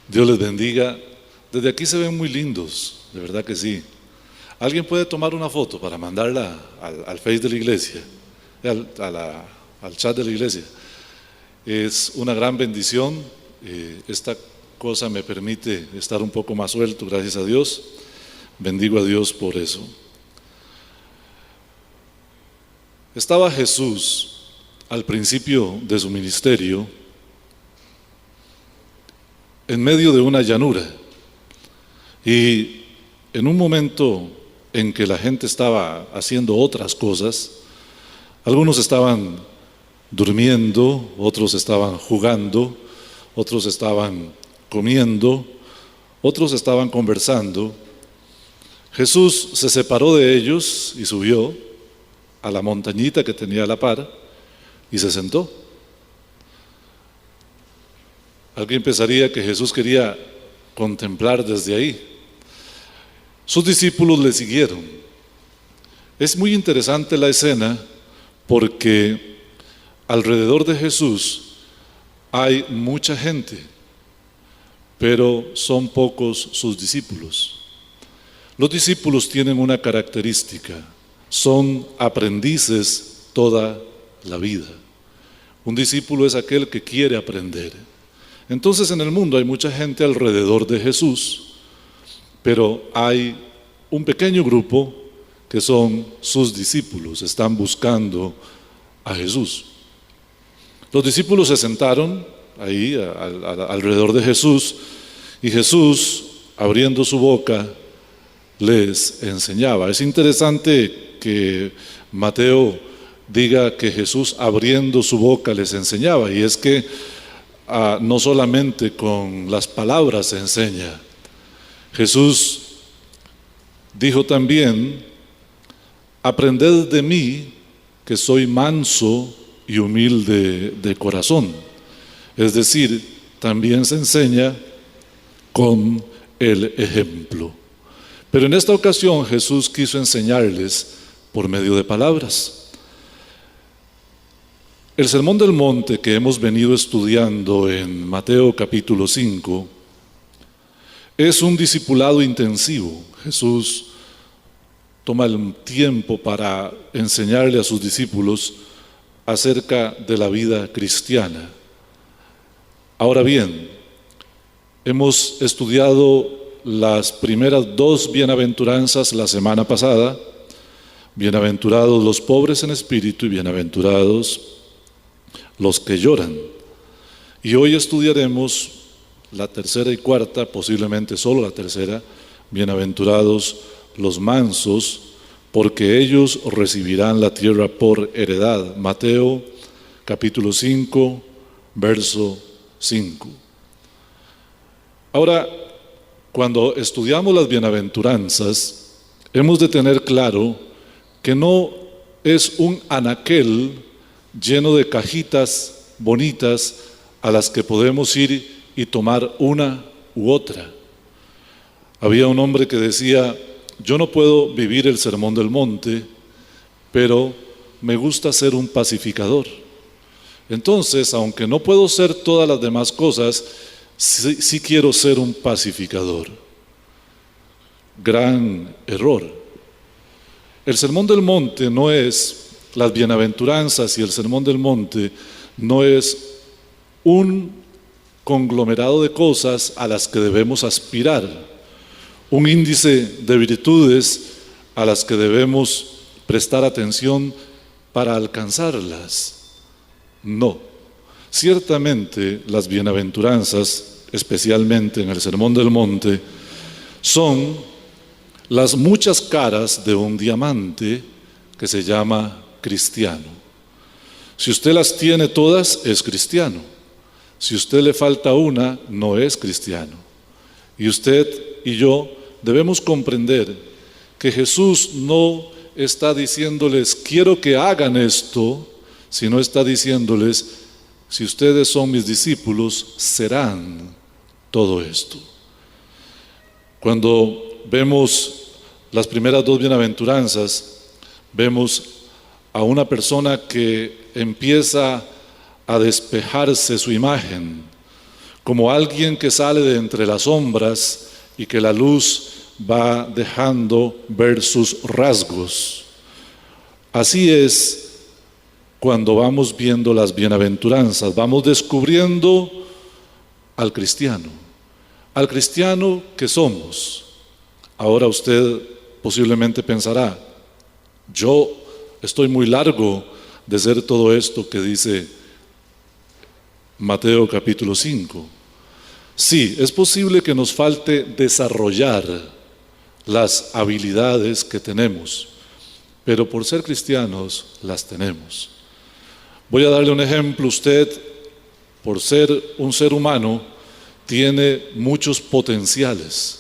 Dios les bendiga. Desde aquí se ven muy lindos, de verdad que sí. ¿Alguien puede tomar una foto para mandarla al Face de la iglesia, al chat de la iglesia? Es una gran bendición. Esta cosa me permite estar un poco más suelto, gracias a Dios. Bendigo a Dios por eso. Estaba Jesús al principio de su ministerio en medio de una llanura, y en un momento en que la gente estaba haciendo otras cosas, algunos estaban durmiendo, otros estaban jugando, otros estaban comiendo, otros estaban conversando. Jesús se separó de ellos y subió a la montañita que tenía a la par y se sentó. Alguien pensaría que Jesús quería contemplar desde ahí. Sus discípulos le siguieron. Es muy interesante la escena porque alrededor de Jesús hay mucha gente, pero son pocos sus discípulos. Los discípulos tienen una característica: son aprendices toda la vida. Un discípulo es aquel que quiere aprender. Entonces en el mundo hay mucha gente alrededor de Jesús, pero hay un pequeño grupo que son sus discípulos, están buscando a Jesús. Los discípulos se sentaron ahí alrededor de Jesús, y Jesús, abriendo su boca, les enseñaba. Es interesante que Mateo diga que Jesús abriendo su boca les enseñaba, y es que no solamente con las palabras se enseña. Jesús dijo también: aprended de mí, que soy manso y humilde de corazón. Es decir, también se enseña con el ejemplo. Pero en esta ocasión Jesús quiso enseñarles por medio de palabras. El Sermón del Monte que hemos venido estudiando en Mateo capítulo 5 es un discipulado intensivo. Jesús toma el tiempo para enseñarle a sus discípulos acerca de la vida cristiana. Ahora bien, hemos estudiado las primeras dos bienaventuranzas la semana pasada: bienaventurados los pobres en espíritu y bienaventurados los que lloran. Y hoy estudiaremos la tercera y cuarta, posiblemente solo la tercera: bienaventurados los mansos, porque ellos recibirán la tierra por heredad. Mateo capítulo 5, verso 5. Ahora, cuando estudiamos las bienaventuranzas, hemos de tener claro que no es un anaquel lleno de cajitas bonitas a las que podemos ir y tomar una u otra. Había un hombre que decía: yo no puedo vivir el Sermón del Monte, pero me gusta ser un pacificador. Entonces, aunque no puedo ser todas las demás cosas, sí quiero ser un pacificador. Gran error. El Sermón del Monte no es, las bienaventuranzas y el Sermón del Monte no es un conglomerado de cosas a las que debemos aspirar, un índice de virtudes a las que debemos prestar atención para alcanzarlas. No. Ciertamente las bienaventuranzas, especialmente en el Sermón del Monte, son las muchas caras de un diamante que se llama cristiano. Si usted las tiene todas, es cristiano. Si a usted le falta una, no es cristiano. Y usted y yo debemos comprender que Jesús no está diciéndoles: quiero que hagan esto, sino está diciéndoles: si ustedes son mis discípulos, serán todo esto. Cuando vemos las primeras dos bienaventuranzas, vemos a una persona que empieza a despejarse su imagen, como alguien que sale de entre las sombras y que la luz va dejando ver sus rasgos. Así es cuando vamos viendo las bienaventuranzas, vamos descubriendo al cristiano que somos. Ahora usted posiblemente pensará, yo estoy muy largo de ser todo esto que dice Mateo capítulo 5. Sí, es posible que nos falte desarrollar las habilidades que tenemos, pero por ser cristianos las tenemos. Voy a darle un ejemplo. Usted, por ser un ser humano, tiene muchos potenciales.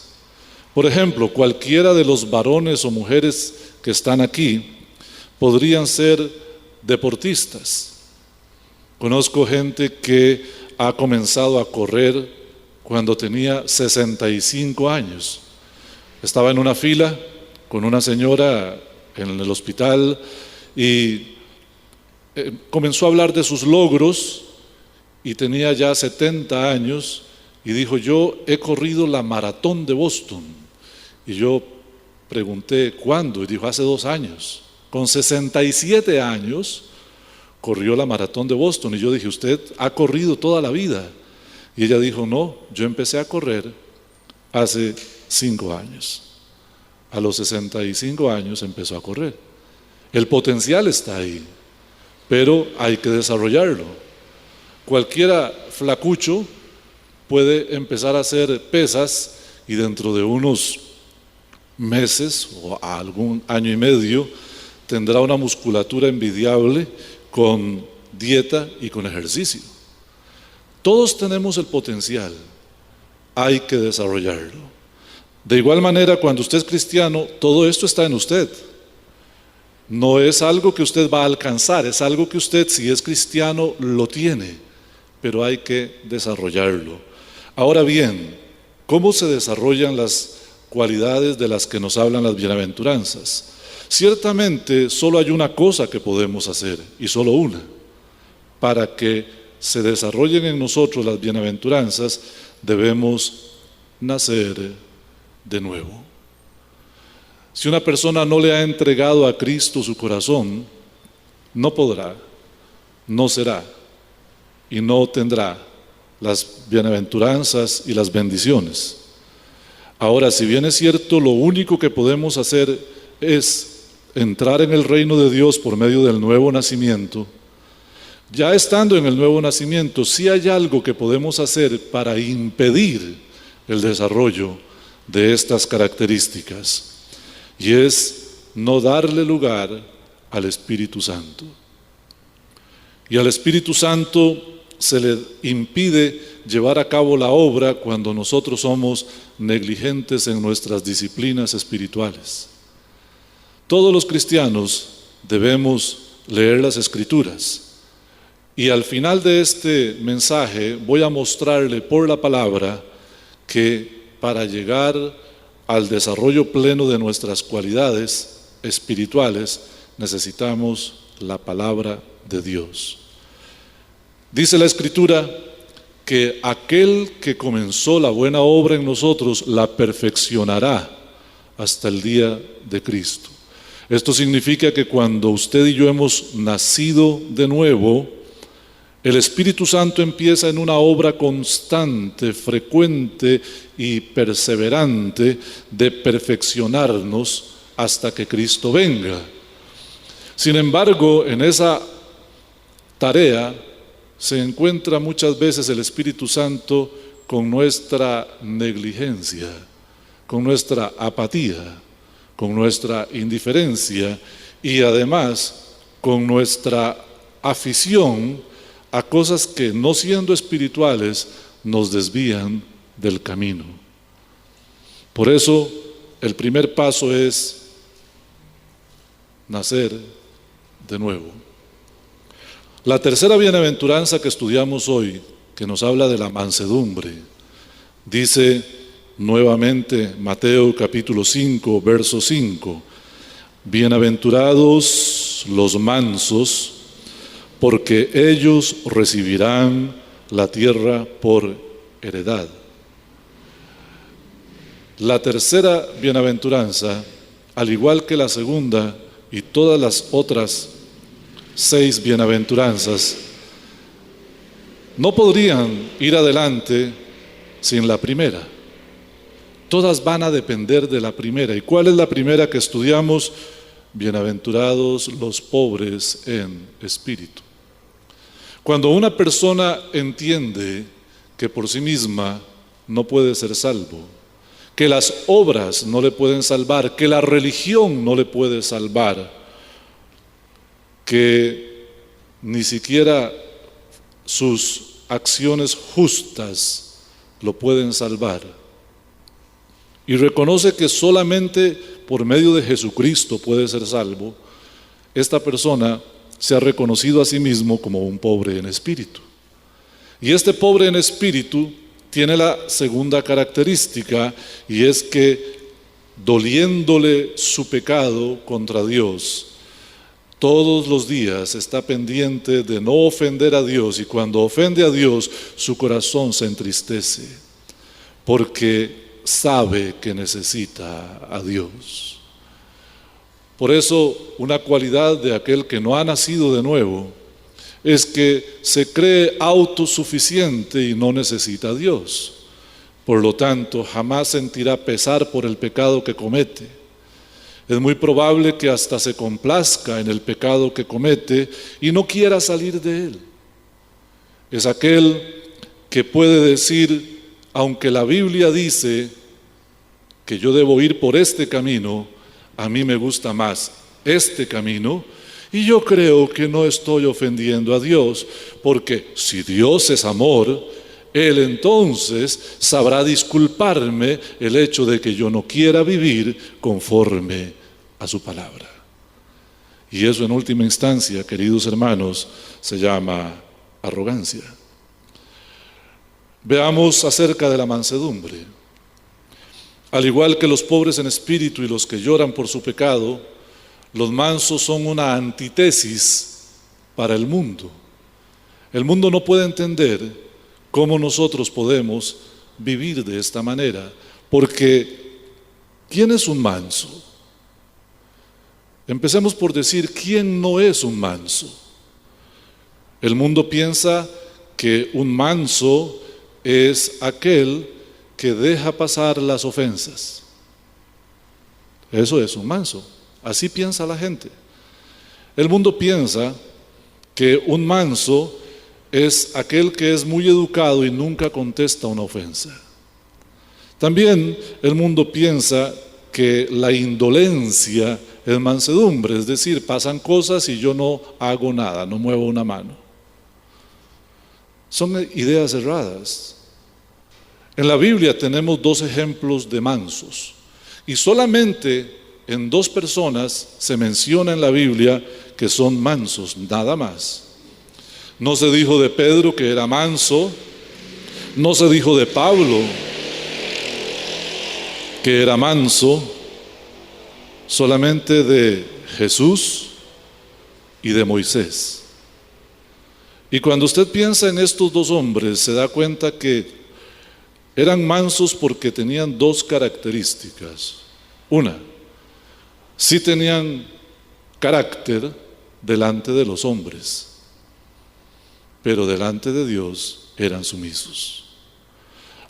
Por ejemplo, cualquiera de los varones o mujeres que están aquí podrían ser deportistas. Conozco gente que ha comenzado a correr cuando tenía 65 años. Estaba en una fila con una señora en el hospital y comenzó a hablar de sus logros y tenía ya 70 años y dijo, yo he corrido la maratón de Boston. Y yo pregunté, ¿cuándo? Y dijo, hace 2 años. Con 67 años corrió la maratón de Boston. Y yo dije, ¿usted ha corrido toda la vida? Y ella dijo, no, yo empecé a correr hace 5 años. A los 65 años empezó a correr. El potencial está ahí, pero hay que desarrollarlo. Cualquiera flacucho puede empezar a hacer pesas y dentro de unos meses o algún año y medio tendrá una musculatura envidiable con dieta y con ejercicio. Todos tenemos el potencial, hay que desarrollarlo. De igual manera, cuando usted es cristiano, todo esto está en usted. No es algo que usted va a alcanzar, es algo que usted, si es cristiano, lo tiene, pero hay que desarrollarlo. Ahora bien, ¿cómo se desarrollan las cualidades de las que nos hablan las bienaventuranzas? Ciertamente, solo hay una cosa que podemos hacer, y solo una, para que se desarrollen en nosotros las bienaventuranzas, debemos nacer de nuevo. Si una persona no le ha entregado a Cristo su corazón, no podrá, no será y no tendrá las bienaventuranzas y las bendiciones. Ahora, si bien es cierto, lo único que podemos hacer es entrar en el reino de Dios por medio del nuevo nacimiento. Ya estando en el nuevo nacimiento, sí hay algo que podemos hacer para impedir el desarrollo de estas características, y es no darle lugar al Espíritu Santo. Y al Espíritu Santo se le impide llevar a cabo la obra cuando nosotros somos negligentes en nuestras disciplinas espirituales. Todos los cristianos debemos leer las Escrituras, y al final de este mensaje voy a mostrarle por la palabra que para llegar al desarrollo pleno de nuestras cualidades espirituales necesitamos la palabra de Dios. Dice la Escritura que aquel que comenzó la buena obra en nosotros la perfeccionará hasta el día de Cristo. Esto significa que cuando usted y yo hemos nacido de nuevo, el Espíritu Santo empieza en una obra constante, frecuente y perseverante de perfeccionarnos hasta que Cristo venga. Sin embargo, en esa tarea se encuentra muchas veces el Espíritu Santo con nuestra negligencia, con nuestra apatía, con nuestra indiferencia y además con nuestra afición a cosas que, no siendo espirituales, nos desvían del camino. Por eso, el primer paso es nacer de nuevo. La tercera bienaventuranza que estudiamos hoy, que nos habla de la mansedumbre, dice nuevamente Mateo capítulo 5, verso 5, bienaventurados los mansos, porque ellos recibirán la tierra por heredad. La tercera bienaventuranza, al igual que la segunda y todas las otras 6 bienaventuranzas, no podrían ir adelante sin la primera. Todas van a depender de la primera. ¿Y cuál es la primera que estudiamos? Bienaventurados los pobres en espíritu. Cuando una persona entiende que por sí misma no puede ser salvo, que las obras no le pueden salvar, que la religión no le puede salvar, que ni siquiera sus acciones justas lo pueden salvar, y reconoce que solamente por medio de Jesucristo puede ser salvo, esta persona se ha reconocido a sí mismo como un pobre en espíritu. Y este pobre en espíritu tiene la segunda característica, y es que, doliéndole su pecado contra Dios, todos los días está pendiente de no ofender a Dios, y cuando ofende a Dios, su corazón se entristece, porque sabe que necesita a Dios. Por eso, una cualidad de aquel que no ha nacido de nuevo es que se cree autosuficiente y no necesita a Dios. Por lo tanto, jamás sentirá pesar por el pecado que comete. Es muy probable que hasta se complazca en el pecado que comete y no quiera salir de él. Es aquel que puede decir: aunque la Biblia dice que yo debo ir por este camino, a mí me gusta más este camino, y yo creo que no estoy ofendiendo a Dios, porque si Dios es amor, Él entonces sabrá disculparme el hecho de que yo no quiera vivir conforme a su palabra. Y eso, en última instancia, queridos hermanos, se llama arrogancia. Veamos acerca de la mansedumbre. Al igual que los pobres en espíritu y los que lloran por su pecado, los mansos son una antítesis para el mundo. El mundo no puede entender cómo nosotros podemos vivir de esta manera, porque ¿quién es un manso? Empecemos por decir quién no es un manso. El mundo piensa que un manso es aquel que deja pasar las ofensas. Eso es un manso. Así piensa la gente. El mundo piensa que un manso es aquel que es muy educado y nunca contesta una ofensa. También el mundo piensa que la indolencia es mansedumbre, es decir, pasan cosas y yo no hago nada, no muevo una mano. Son ideas erradas. En la Biblia tenemos 2 ejemplos de mansos, y solamente en 2 personas se menciona en la Biblia que son mansos, nada más. No se dijo de Pedro que era manso, no se dijo de Pablo que era manso, solamente de Jesús y de Moisés. Y cuando usted piensa en estos 2 hombres, se da cuenta que eran mansos porque tenían 2 características. Una, sí tenían carácter delante de los hombres, pero delante de Dios eran sumisos.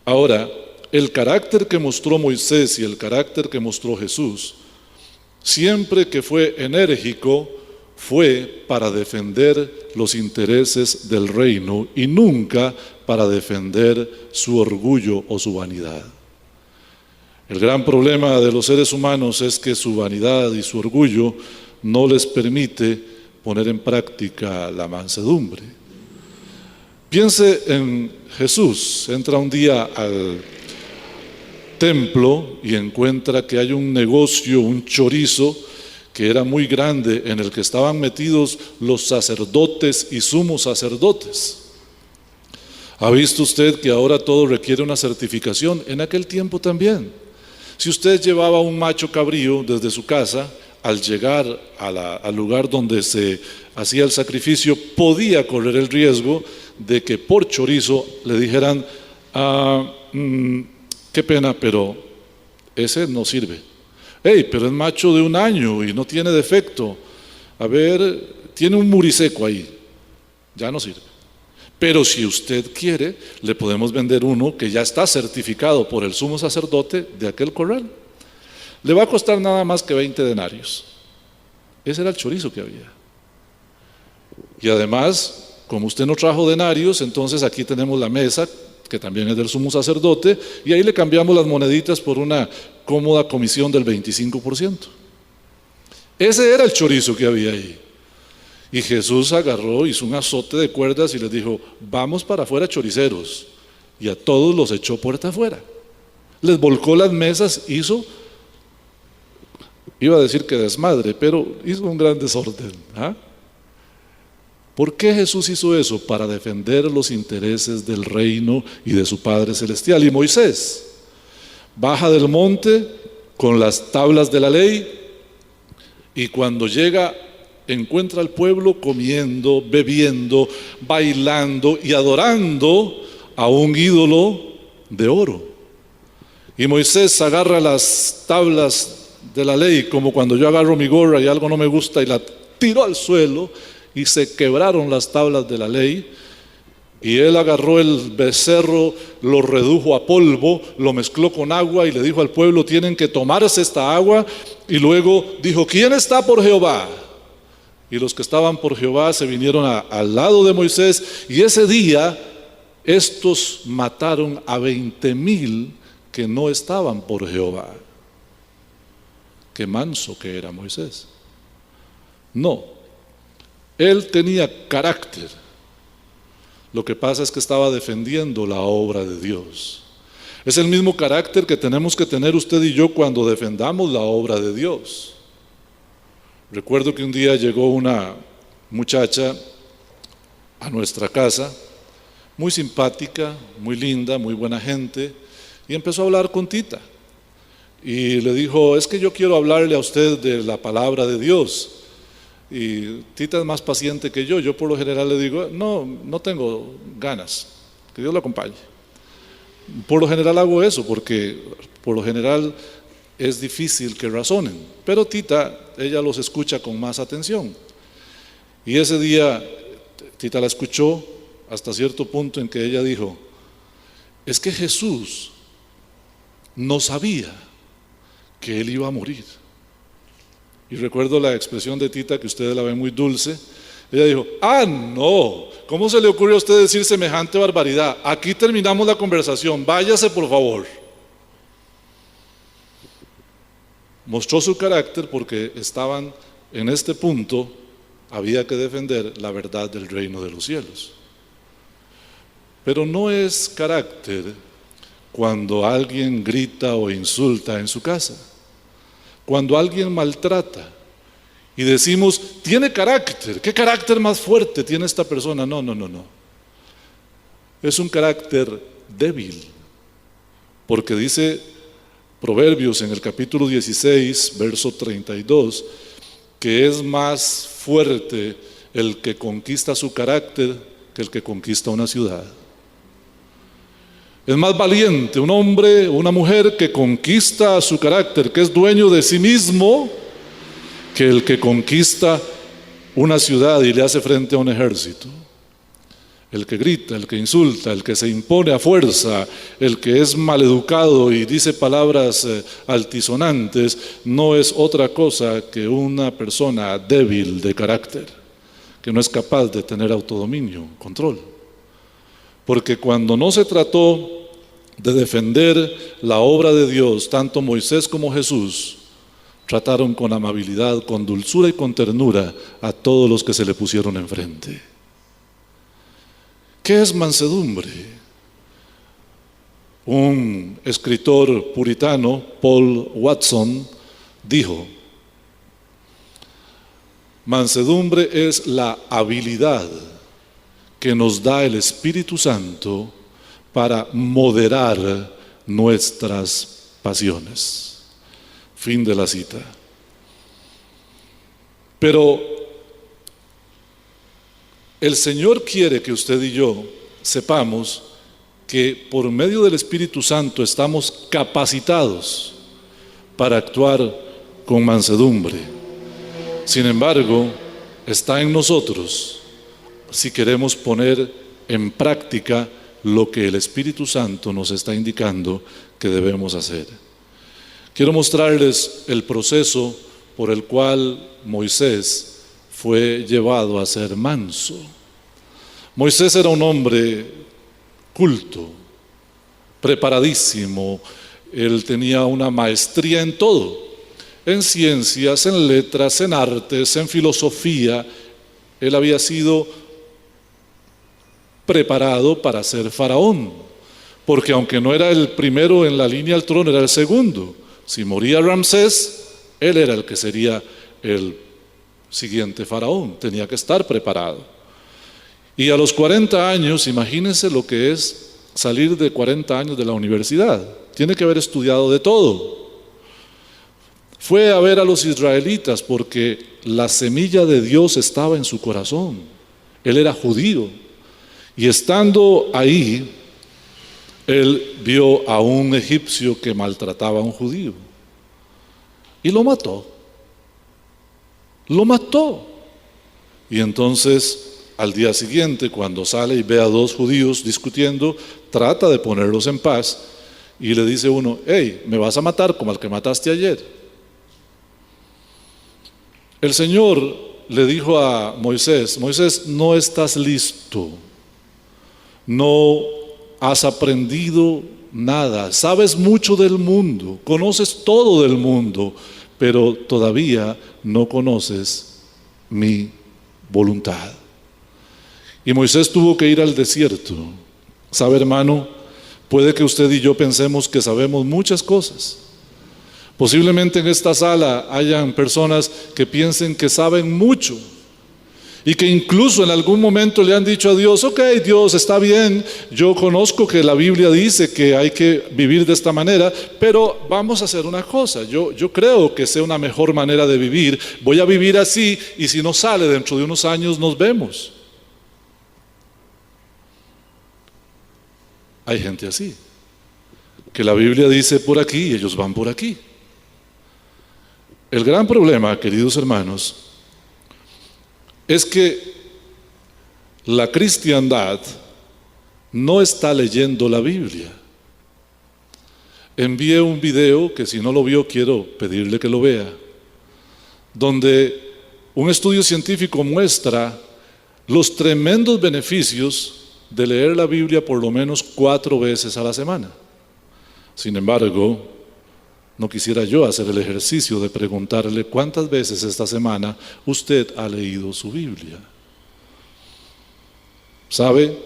Ahora, el carácter que mostró Moisés y el carácter que mostró Jesús, siempre que fue enérgico, fue para defender los intereses del reino y nunca para defender su orgullo o su vanidad. El gran problema de los seres humanos es que su vanidad y su orgullo no les permite poner en práctica la mansedumbre. Piense en Jesús. Entra un día al templo y encuentra que hay un negocio, un chorizo, que era muy grande, en el que estaban metidos los sacerdotes y sumos sacerdotes. ¿Ha visto usted que ahora todo requiere una certificación? En aquel tiempo también. Si usted llevaba un macho cabrío desde su casa, al llegar al lugar donde se hacía el sacrificio, podía correr el riesgo de que por chorizo le dijeran: qué pena, pero ese no sirve. Hey, pero es macho de 1 año y no tiene defecto. A ver, tiene un muriseco ahí, ya no sirve. Pero si usted quiere, le podemos vender uno que ya está certificado por el sumo sacerdote de aquel corral. Le va a costar nada más que 20 denarios. Ese era el chorizo que había. Y además, como usted no trajo denarios, entonces aquí tenemos la mesa, que también es del sumo sacerdote, y ahí le cambiamos las moneditas por una cómoda comisión del 25%. Ese era el chorizo que había ahí. Y Jesús agarró, hizo un azote de cuerdas y les dijo: vamos para afuera, choriceros. Y a todos los echó puerta afuera. Les volcó las mesas, iba a decir que desmadre, pero hizo un gran desorden. ¿Por qué Jesús hizo eso? Para defender los intereses del reino y de su Padre Celestial. Y Moisés baja del monte con las tablas de la ley, y cuando llega, encuentra al pueblo comiendo, bebiendo, bailando y adorando a un ídolo de oro. Y Moisés agarra las tablas de la ley, como cuando yo agarro mi gorra y algo no me gusta y la tiro al suelo, y se quebraron las tablas de la ley. Y él agarró el becerro, lo redujo a polvo, lo mezcló con agua y le dijo al pueblo: tienen que tomarse esta agua. Y luego dijo: ¿quién está por Jehová? Y los que estaban por Jehová se vinieron al lado de Moisés, y ese día estos mataron a 20,000 que no estaban por Jehová. Qué manso que era Moisés. No, él tenía carácter. Lo que pasa es que estaba defendiendo la obra de Dios. Es el mismo carácter que tenemos que tener usted y yo cuando defendamos la obra de Dios. Recuerdo que un día llegó una muchacha a nuestra casa, muy simpática, muy linda, muy buena gente, y empezó a hablar con Tita. Y le dijo: es que yo quiero hablarle a usted de la palabra de Dios. Y Tita es más paciente que yo. Yo por lo general le digo: no tengo ganas, que Dios la acompañe. Por lo general hago eso, porque por lo general es difícil que razonen. Pero Tita, ella los escucha con más atención. Y ese día Tita la escuchó hasta cierto punto en que ella dijo: es que Jesús no sabía que él iba a morir. Y recuerdo la expresión de Tita, que ustedes la ven muy dulce. Ella dijo: no, ¿cómo se le ocurre a usted decir semejante barbaridad? Aquí terminamos la conversación, váyase por favor. Mostró su carácter porque estaban en este punto, había que defender la verdad del reino de los cielos. Pero no es carácter cuando alguien grita o insulta en su casa, cuando alguien maltrata y decimos: tiene carácter, ¿qué carácter más fuerte tiene esta persona? No. Es un carácter débil, porque dice Proverbios en el capítulo 16, verso 32, que es más fuerte el que conquista su carácter que el que conquista una ciudad. Es más valiente un hombre o una mujer que conquista su carácter, que es dueño de sí mismo, que el que conquista una ciudad y le hace frente a un ejército. El que grita, el que insulta, el que se impone a fuerza, el que es maleducado y dice palabras altisonantes, no es otra cosa que una persona débil de carácter, que no es capaz de tener autodominio, control. Porque cuando no se trató de defender la obra de Dios, tanto Moisés como Jesús trataron con amabilidad, con dulzura y con ternura a todos los que se le pusieron enfrente. ¿Qué es mansedumbre? Un escritor puritano, Paul Watson, dijo: mansedumbre es la habilidad que nos da el Espíritu Santo para moderar nuestras pasiones. Fin de la cita. Pero el Señor quiere que usted y yo sepamos que por medio del Espíritu Santo estamos capacitados para actuar con mansedumbre. Sin embargo, está en nosotros si queremos poner en práctica lo que el Espíritu Santo nos está indicando que debemos hacer. Quiero mostrarles el proceso por el cual Moisés fue llevado a ser manso. Moisés era un hombre culto, preparadísimo. Él tenía una maestría en todo, en ciencias, en letras, en artes, en filosofía. Él había sido preparado para ser faraón, porque aunque no era el primero en la línea al trono, era el segundo. Si moría Ramsés, él era el que sería el siguiente faraón, tenía que estar preparado. Y a los 40 años, imagínense lo que es salir de 40 años de la universidad, tiene que haber estudiado de todo. Fue a ver a los israelitas porque la semilla de Dios estaba en su corazón, él era judío, y estando ahí, él vio a un egipcio que maltrataba a un judío, y lo mató. Y entonces al día siguiente, cuando sale y ve a dos judíos discutiendo, trata de ponerlos en paz y le dice uno: hey, me vas a matar como al que mataste ayer. El Señor le dijo a Moisés: Moisés, no estás listo, no has aprendido nada, sabes mucho del mundo, conoces todo del mundo, pero todavía no conoces mi voluntad. Y Moisés tuvo que ir al desierto. ¿Sabe, hermano? Puede que usted y yo pensemos que sabemos muchas cosas. Posiblemente en esta sala hayan personas que piensen que saben mucho y que incluso en algún momento le han dicho a Dios: ok, Dios, está bien, yo conozco que la Biblia dice que hay que vivir de esta manera, pero vamos a hacer una cosa, yo creo que sea una mejor manera de vivir, voy a vivir así, y si no sale dentro de unos años nos vemos. Hay gente así, que la Biblia dice por aquí y ellos van por aquí. El gran problema, queridos hermanos, es que la cristiandad no está leyendo la Biblia. Envié un video que, si no lo vio, quiero pedirle que lo vea, donde un estudio científico muestra los tremendos beneficios de leer la Biblia por lo menos 4 veces a la semana. Sin embargo, no quisiera yo hacer el ejercicio de preguntarle cuántas veces esta semana usted ha leído su Biblia. ¿Sabe?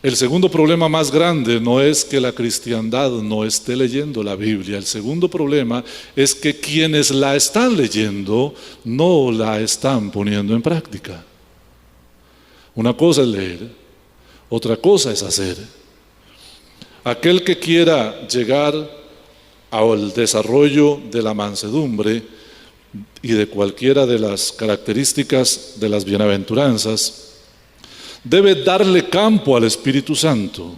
El segundo problema más grande no es que la cristiandad no esté leyendo la Biblia. El segundo problema es que quienes la están leyendo no la están poniendo en práctica. Una cosa es leer, otra cosa es hacer. Aquel que quiera llegar al desarrollo de la mansedumbre y de cualquiera de las características de las bienaventuranzas, debe darle campo al Espíritu Santo.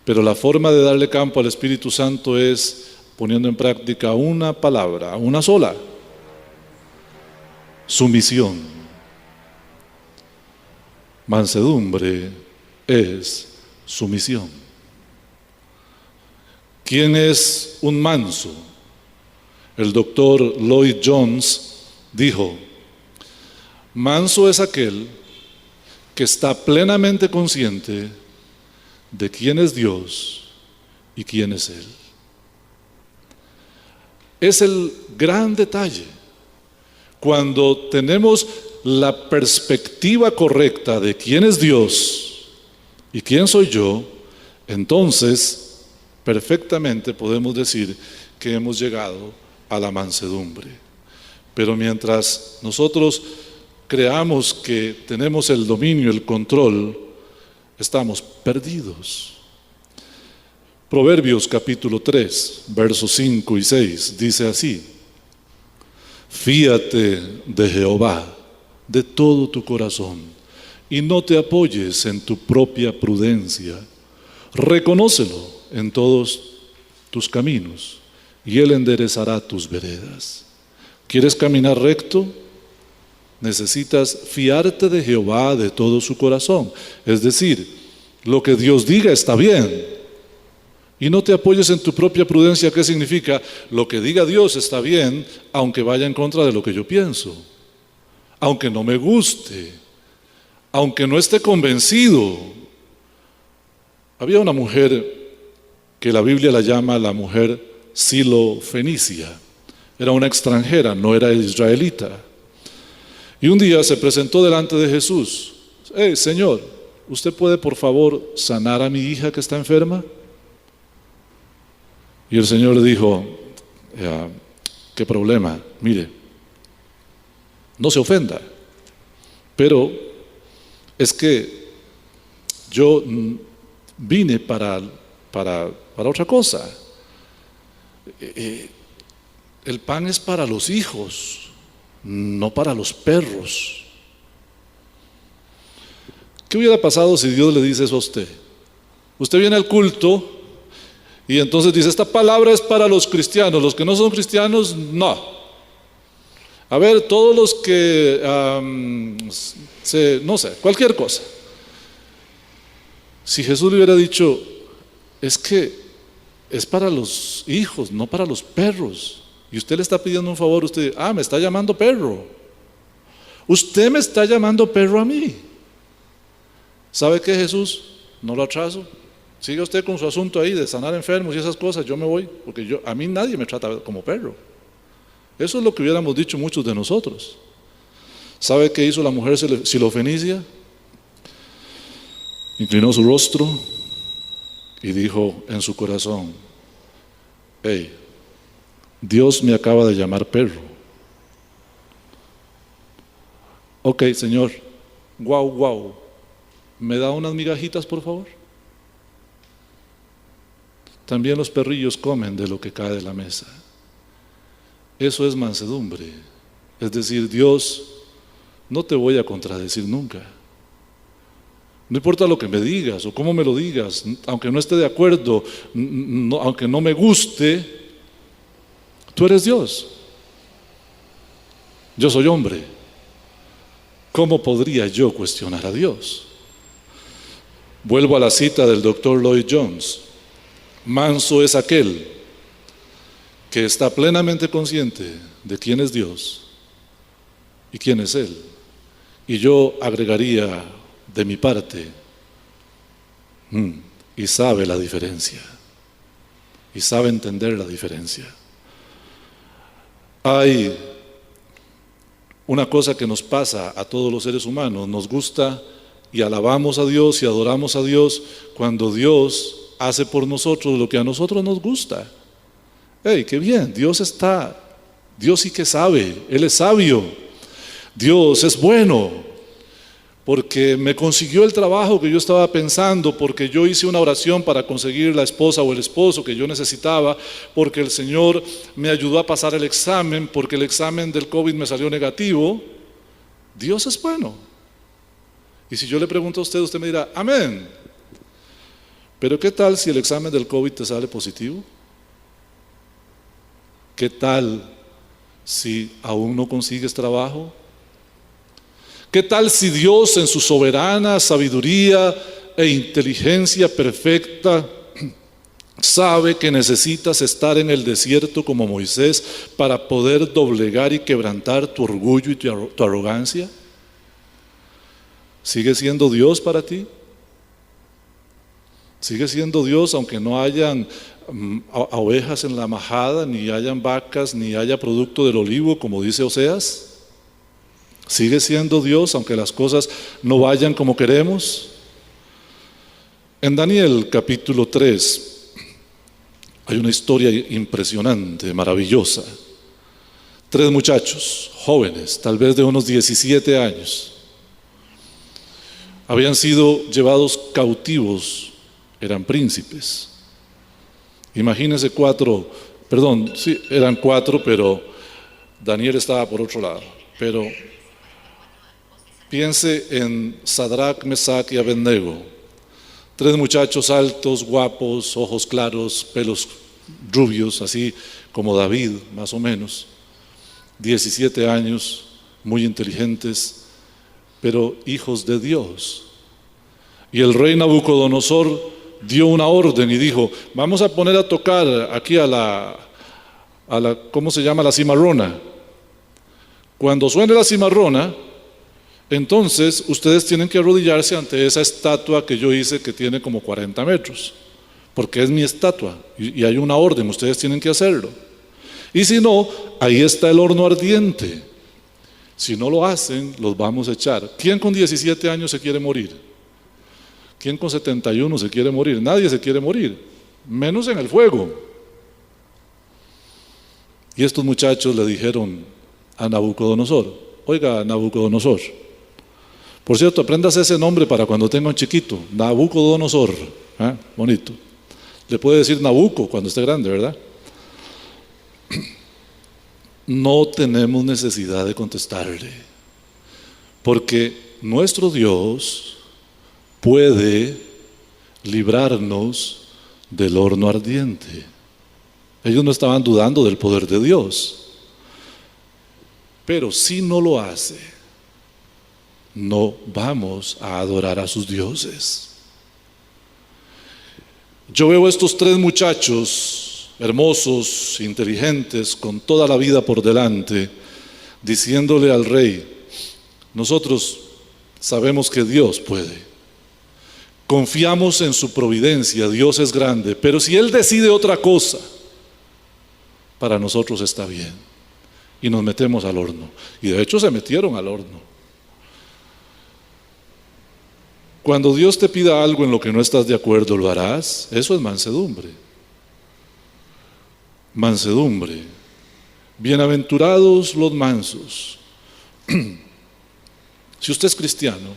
Pero la forma de darle campo al Espíritu Santo es poniendo en práctica una palabra, una sola: sumisión. Mansedumbre es sumisión. ¿Quién es un manso? El doctor Lloyd Jones dijo: manso es aquel que está plenamente consciente de quién es Dios y quién es Él. Es el gran detalle. Cuando tenemos la perspectiva correcta de quién es Dios y quién soy yo, entonces perfectamente podemos decir que hemos llegado a la mansedumbre. Pero mientras nosotros creamos que tenemos el dominio, el control, estamos perdidos. Proverbios capítulo 3, versos 5 y 6 dice así: fíate de Jehová de todo tu corazón y no te apoyes en tu propia prudencia. Reconócelo en todos tus caminos y Él enderezará tus veredas. ¿Quieres caminar recto? Necesitas fiarte de Jehová de todo su corazón. Es decir, lo que Dios diga está bien. Y no te apoyes en tu propia prudencia. ¿Qué significa? Lo que diga Dios está bien, aunque vaya en contra de lo que yo pienso, aunque no me guste, aunque no esté convencido. Había una mujer que la Biblia la llama la mujer Silo-Fenicia. Era una extranjera, no era israelita. Y un día se presentó delante de Jesús. Señor, ¿usted puede por favor sanar a mi hija que está enferma? Y el Señor le dijo, ¿qué problema? Mire, no se ofenda, pero es que yo vine para otra cosa. El pan es para los hijos, no para los perros. ¿Qué hubiera pasado si Dios le dice eso a usted? Usted viene al culto y entonces dice, esta palabra es para los cristianos, los que no son cristianos, no. A ver, todos los que, no sé, cualquier cosa. Si Jesús le hubiera dicho, es que es para los hijos, no para los perros, y usted le está pidiendo un favor, usted, me está llamando perro. Usted me está llamando perro a mí. ¿Sabe qué, Jesús? No lo atraso. Siga usted con su asunto ahí de sanar enfermos y esas cosas, yo me voy, porque a mí nadie me trata como perro. Eso es lo que hubiéramos dicho muchos de nosotros. ¿Sabe qué hizo la mujer Silo-Fenicia? Inclinó su rostro y dijo en su corazón, Dios me acaba de llamar perro. Ok, Señor, guau, ¿me da unas migajitas por favor? También los perrillos comen de lo que cae de la mesa. Eso es mansedumbre. Es decir, Dios, no te voy a contradecir nunca. No importa lo que me digas o cómo me lo digas, aunque no esté de acuerdo, aunque no me guste, tú eres Dios. Yo soy hombre. ¿Cómo podría yo cuestionar a Dios? Vuelvo a la cita del doctor Lloyd Jones. Manso es aquel que está plenamente consciente de quién es Dios y quién es Él. Y yo agregaría de mi parte, y sabe la diferencia, y sabe entender la diferencia. Hay una cosa que nos pasa a todos los seres humanos, nos gusta y alabamos a Dios y adoramos a Dios cuando Dios hace por nosotros lo que a nosotros nos gusta. ¡Qué bien! Dios sí que sabe, Él es sabio, Dios es bueno, porque me consiguió el trabajo que yo estaba pensando, porque yo hice una oración para conseguir la esposa o el esposo que yo necesitaba, porque el Señor me ayudó a pasar el examen, porque el examen del COVID me salió negativo. Dios es bueno. Y si yo le pregunto a usted, usted me dirá, amén. Pero ¿qué tal si el examen del COVID te sale positivo? ¿Qué tal si aún no consigues trabajo? ¿Qué tal si Dios en su soberana sabiduría e inteligencia perfecta sabe que necesitas estar en el desierto como Moisés para poder doblegar y quebrantar tu orgullo y tu arrogancia? ¿Sigue siendo Dios para ti? ¿Sigue siendo Dios aunque no hayan ovejas en la majada, ni hayan vacas, ni haya producto del olivo, como dice Oseas? ¿Sigue siendo Dios aunque las cosas no vayan como queremos? En Daniel capítulo 3 hay una historia impresionante, maravillosa. 3 muchachos, jóvenes, tal vez de unos 17 años, habían sido llevados cautivos, eran príncipes. Imagínense eran 4, pero Daniel estaba por otro lado. Pero piense en Sadrach, Mesach y Abednego, 3 muchachos altos, guapos, ojos claros, pelos rubios, así como David, más o menos. 17 años, muy inteligentes, pero hijos de Dios. Y el rey Nabucodonosor dio una orden y dijo: vamos a poner a tocar aquí a la ¿cómo se llama? La cimarrona. Cuando suene la cimarrona, entonces ustedes tienen que arrodillarse ante esa estatua que yo hice, que tiene como 40 metros, porque es mi estatua y hay una orden, ustedes tienen que hacerlo. Y si no, ahí está el horno ardiente. Si no lo hacen, los vamos a echar. ¿Quién con 17 años se quiere morir? ¿Quién con 71 se quiere morir? Nadie se quiere morir, menos en el fuego. Y estos muchachos le dijeron a Nabucodonosor: oiga, Nabucodonosor, por cierto, apréndase ese nombre para cuando tenga un chiquito, Nabucodonosor, bonito. Le puede decir Nabuco cuando esté grande, ¿verdad? No tenemos necesidad de contestarle, porque nuestro Dios puede librarnos del horno ardiente. Ellos no estaban dudando del poder de Dios, pero si no lo hace, no vamos a adorar a sus dioses. Yo veo a estos 3 muchachos hermosos, inteligentes, con toda la vida por delante, diciéndole al rey: nosotros sabemos que Dios puede, confiamos en su providencia, Dios es grande, pero si Él decide otra cosa, para nosotros está bien. Y nos metemos al horno. Y de hecho se metieron al horno. Cuando Dios te pida algo en lo que no estás de acuerdo, ¿lo harás? Eso es mansedumbre. Mansedumbre. Bienaventurados los mansos. Si usted es cristiano,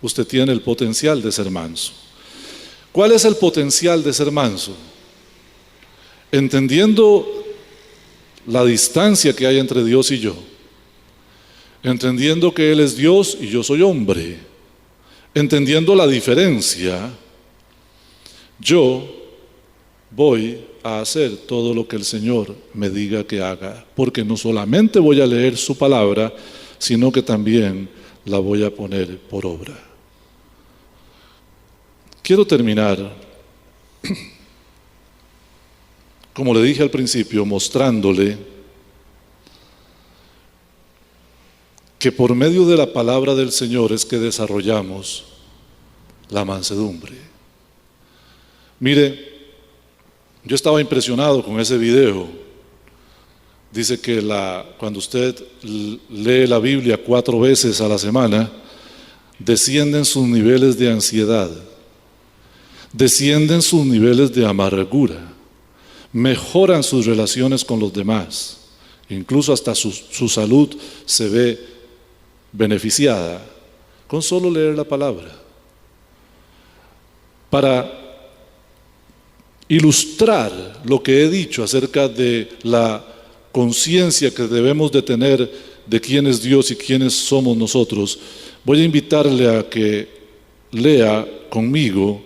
usted tiene el potencial de ser manso. ¿Cuál es el potencial de ser manso? Entendiendo la distancia que hay entre Dios y yo, entendiendo que Él es Dios y yo soy hombre, entendiendo la diferencia, yo voy a hacer todo lo que el Señor me diga que haga, porque no solamente voy a leer su palabra, sino que también la voy a poner por obra. Quiero terminar, como le dije al principio, mostrándole que por medio de la palabra del Señor es que desarrollamos la mansedumbre. Mire, yo estaba impresionado con ese video. Dice que cuando usted lee la Biblia 4 veces a la semana, descienden sus niveles de ansiedad, descienden sus niveles de amargura, mejoran sus relaciones con los demás, incluso hasta su salud se ve beneficiada con solo leer la palabra. Para ilustrar lo que he dicho acerca de la conciencia que debemos de tener de quién es Dios y quiénes somos nosotros, voy a invitarle a que lea conmigo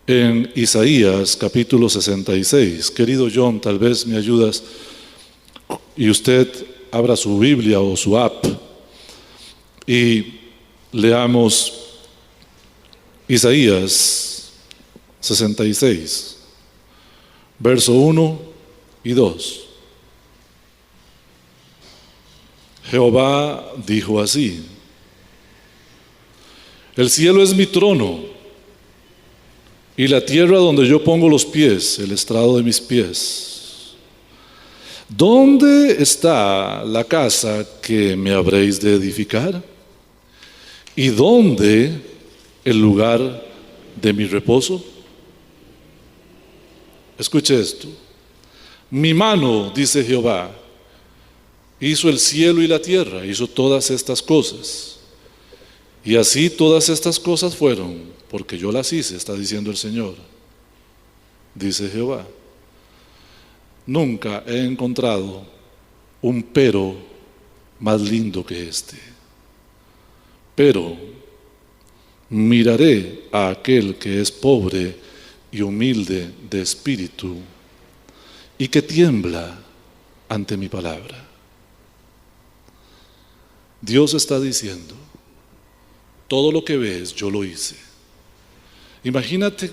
en Isaías capítulo 66. Querido John, tal vez me ayudas y usted abra su Biblia o su app y leamos Isaías 66, verso 1 y 2. Jehová dijo así: el cielo es mi trono y la tierra donde yo pongo los pies, el estrado de mis pies. ¿Dónde está la casa que me habréis de edificar? ¿Y dónde el lugar de mi reposo? Escuche esto. Mi mano, dice Jehová, hizo el cielo y la tierra, hizo todas estas cosas. Y así todas estas cosas fueron, porque yo las hice, está diciendo el Señor, dice Jehová. Nunca he encontrado un pero más lindo que este. Pero miraré a aquel que es pobre y humilde de espíritu y que tiembla ante mi palabra. Dios está diciendo, todo lo que ves yo lo hice. Imagínate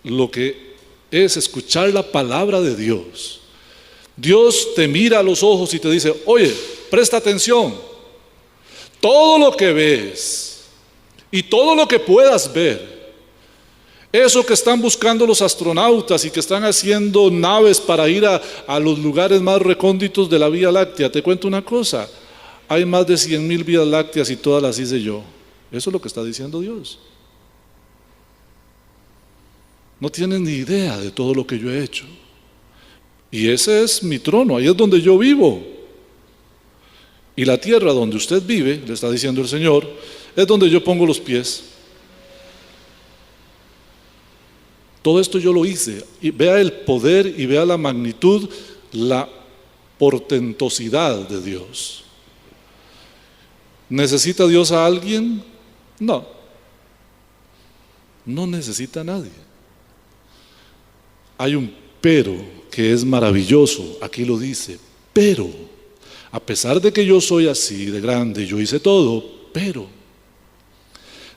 lo que es escuchar la palabra de Dios. Dios te mira a los ojos y te dice, oye, presta atención, todo lo que ves y todo lo que puedas ver, eso que están buscando los astronautas y que están haciendo naves para ir a los lugares más recónditos de la Vía Láctea, te cuento una cosa, hay más de 100,000 vías lácteas y todas las hice yo. Eso es lo que está diciendo Dios. No tienen ni idea de todo lo que yo he hecho. Y ese es mi trono, ahí es donde yo vivo. Y la tierra donde usted vive, le está diciendo el Señor, es donde yo pongo los pies. Todo esto yo lo hice. Y vea el poder y vea la magnitud, la portentosidad de Dios. ¿Necesita Dios a alguien? No. No necesita a nadie. Hay un pero que es maravilloso, aquí lo dice, pero, a pesar de que yo soy así de grande, yo hice todo, pero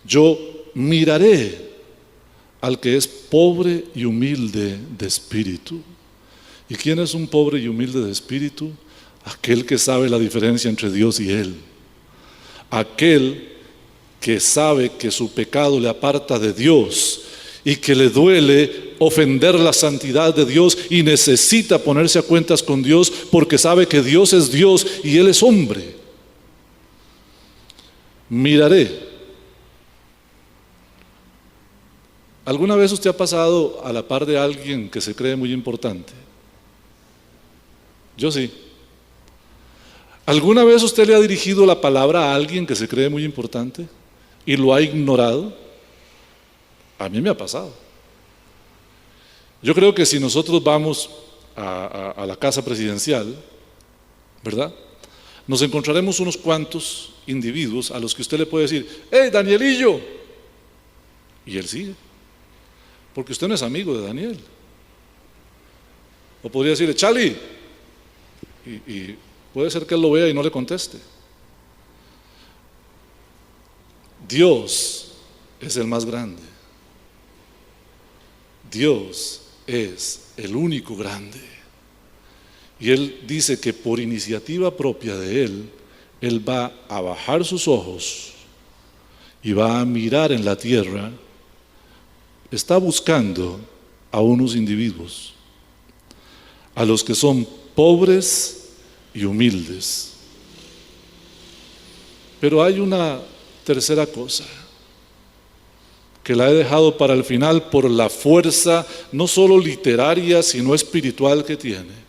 yo miraré al que es pobre y humilde de espíritu. ¿Y quién es un pobre y humilde de espíritu? Aquel que sabe la diferencia entre Dios y él. Aquel que sabe que su pecado le aparta de Dios y que le duele ofender la santidad de Dios y necesita ponerse a cuentas con Dios porque sabe que Dios es Dios y Él es hombre. Miraré. ¿Alguna vez usted ha pasado a la par de alguien que se cree muy importante? Yo sí. ¿Alguna vez usted le ha dirigido la palabra a alguien que se cree muy importante y lo ha ignorado? A mí me ha pasado. Yo creo que si nosotros vamos a la casa presidencial, ¿verdad? Nos encontraremos unos cuantos individuos a los que usted le puede decir, ¡hey, Danielillo! Y él sigue, porque usted no es amigo de Daniel. O podría decirle, Charlie, y puede ser que él lo vea y no le conteste. Dios es el más grande. Dios es el único grande. Y Él dice que por iniciativa propia de Él va a bajar sus ojos y va a mirar en la tierra. Está buscando a unos individuos, a los que son pobres y humildes. Pero hay una tercera cosa que la he dejado para el final por la fuerza no solo literaria sino espiritual que tiene.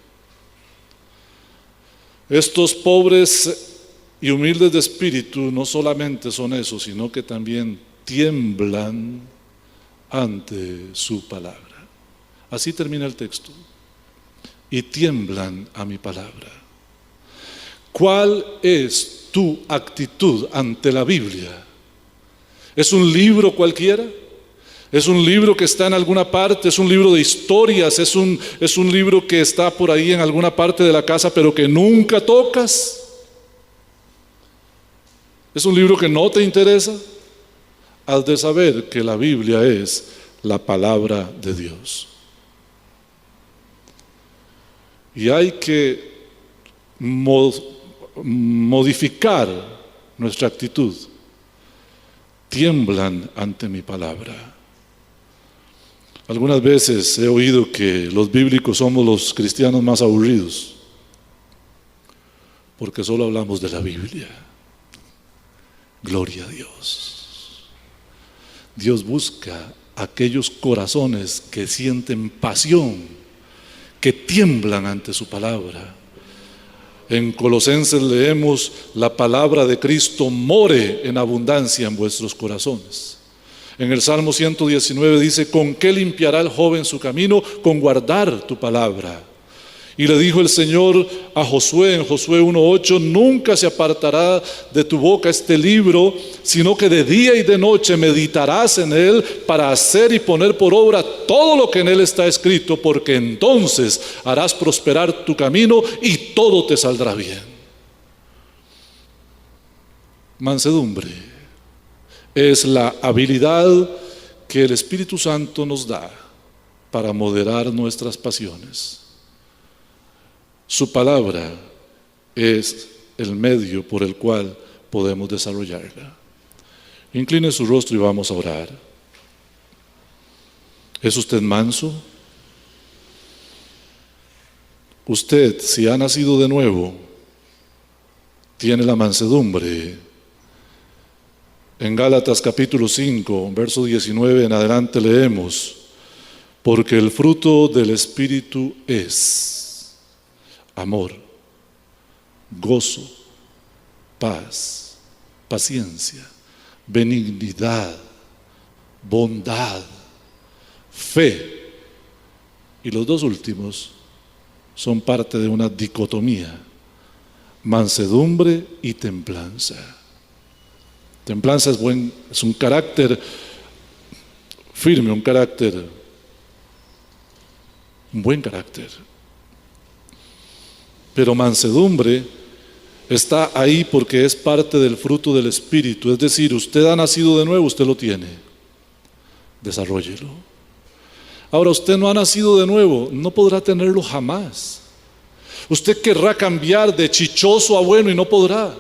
Estos pobres y humildes de espíritu no solamente son eso, sino que también tiemblan ante su palabra. Así termina el texto. Y tiemblan a mi palabra. ¿Cuál es tu actitud ante la Biblia? ¿Es un libro cualquiera? ¿Es un libro que está en alguna parte? ¿Es un libro de historias? ¿Es un libro que está por ahí en alguna parte de la casa pero que nunca tocas? ¿Es un libro que no te interesa? Has de saber que la Biblia es la palabra de Dios. Y hay que modificar nuestra actitud. Tiemblan ante mi palabra. Algunas veces he oído que los bíblicos somos los cristianos más aburridos, porque solo hablamos de la Biblia. Gloria a Dios. Dios busca aquellos corazones que sienten pasión, que tiemblan ante su palabra. En Colosenses leemos, la palabra de Cristo more en abundancia en vuestros corazones. En el Salmo 119 dice, ¿con qué limpiará el joven su camino? Con guardar tu palabra. Y le dijo el Señor a Josué en Josué 1:8: nunca se apartará de tu boca este libro, sino que de día y de noche meditarás en él para hacer y poner por obra todo lo que en él está escrito, porque entonces harás prosperar tu camino y todo te saldrá bien. Mansedumbre es la habilidad que el Espíritu Santo nos da para moderar nuestras pasiones. Su palabra es el medio por el cual podemos desarrollarla. Incline su rostro y vamos a orar. ¿Es usted manso? Usted, si ha nacido de nuevo, tiene la mansedumbre. En Gálatas capítulo 5, verso 19 en adelante leemos: porque el fruto del Espíritu es amor, gozo, paz, paciencia, benignidad, bondad, fe. Y los dos últimos son parte de una dicotomía: mansedumbre y templanza. Templanza es un carácter firme, un buen carácter. Pero mansedumbre está ahí porque es parte del fruto del Espíritu. Es decir, usted ha nacido de nuevo, usted lo tiene. Desarróllelo. Ahora, usted no ha nacido de nuevo, no podrá tenerlo jamás. Usted querrá cambiar de chichoso a bueno y no podrá.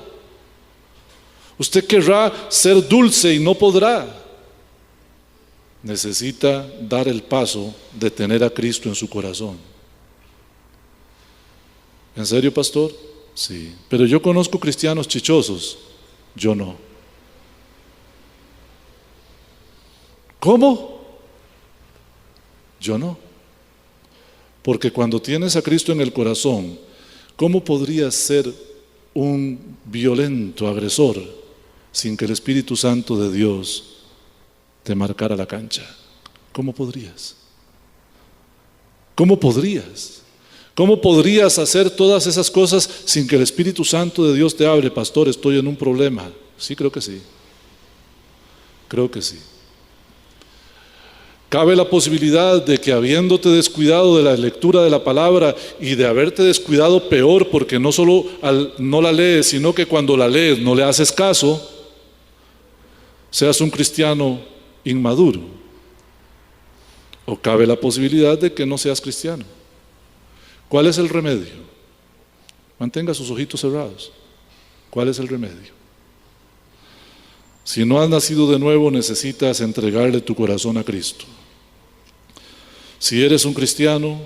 Usted querrá ser dulce y no podrá. Necesita dar el paso de tener a Cristo en su corazón. ¿En serio, pastor? Sí. Pero yo conozco cristianos chichosos. Yo no. ¿Cómo? Yo no. Porque cuando tienes a Cristo en el corazón, ¿cómo podrías ser un violento agresor sin que el Espíritu Santo de Dios te marcara la cancha? ¿Cómo podrías? ¿Cómo podrías? ¿Cómo podrías hacer todas esas cosas sin que el Espíritu Santo de Dios te hable? Pastor, estoy en un problema. Sí, creo que sí. Creo que sí. Cabe la posibilidad de que, habiéndote descuidado de la lectura de la palabra y de haberte descuidado peor, porque no solo no la lees, sino que cuando la lees no le haces caso, seas un cristiano inmaduro. O cabe la posibilidad de que no seas cristiano. ¿Cuál es el remedio? Mantenga sus ojitos cerrados. ¿Cuál es el remedio? Si no has nacido de nuevo, necesitas entregarle tu corazón a Cristo. Si eres un cristiano,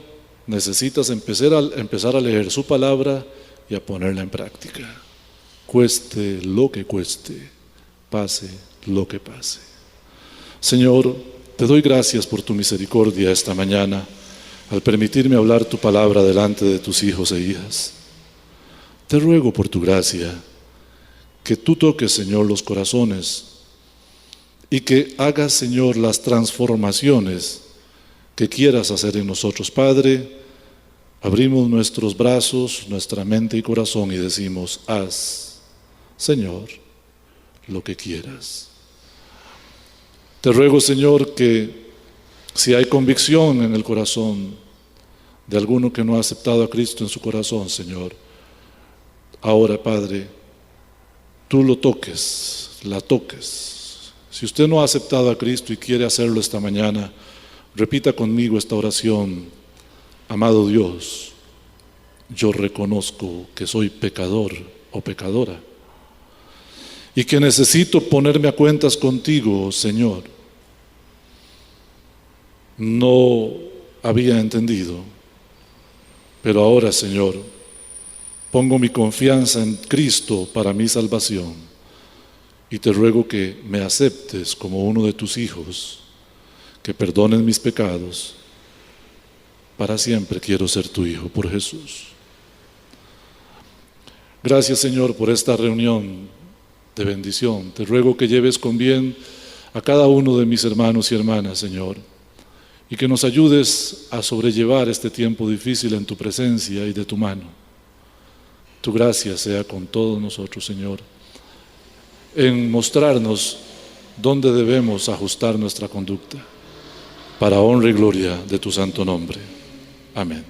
necesitas empezar a leer su palabra y a ponerla en práctica. Cueste lo que cueste, pase lo que pase. Señor, te doy gracias por tu misericordia esta mañana, al permitirme hablar tu palabra delante de tus hijos e hijas. Te ruego por tu gracia, que tú toques, Señor, los corazones y que hagas, Señor, las transformaciones que quieras hacer en nosotros. Padre, abrimos nuestros brazos, nuestra mente y corazón y decimos: haz, Señor, lo que quieras. Te ruego, Señor, que si hay convicción en el corazón de alguno que no ha aceptado a Cristo en su corazón, Señor, ahora, Padre, tú lo toques, la toques. Si usted no ha aceptado a Cristo y quiere hacerlo esta mañana, repita conmigo esta oración: amado Dios, yo reconozco que soy pecador o pecadora y que necesito ponerme a cuentas contigo, Señor. No había entendido, pero ahora, Señor, pongo mi confianza en Cristo para mi salvación y te ruego que me aceptes como uno de tus hijos, que perdones mis pecados. Para siempre quiero ser tu hijo, por Jesús. Gracias, Señor, por esta reunión de bendición. Te ruego que lleves con bien a cada uno de mis hermanos y hermanas, Señor, y que nos ayudes a sobrellevar este tiempo difícil en tu presencia y de tu mano. Tu gracia sea con todos nosotros, Señor, en mostrarnos dónde debemos ajustar nuestra conducta, para honra y gloria de tu santo nombre. Amén.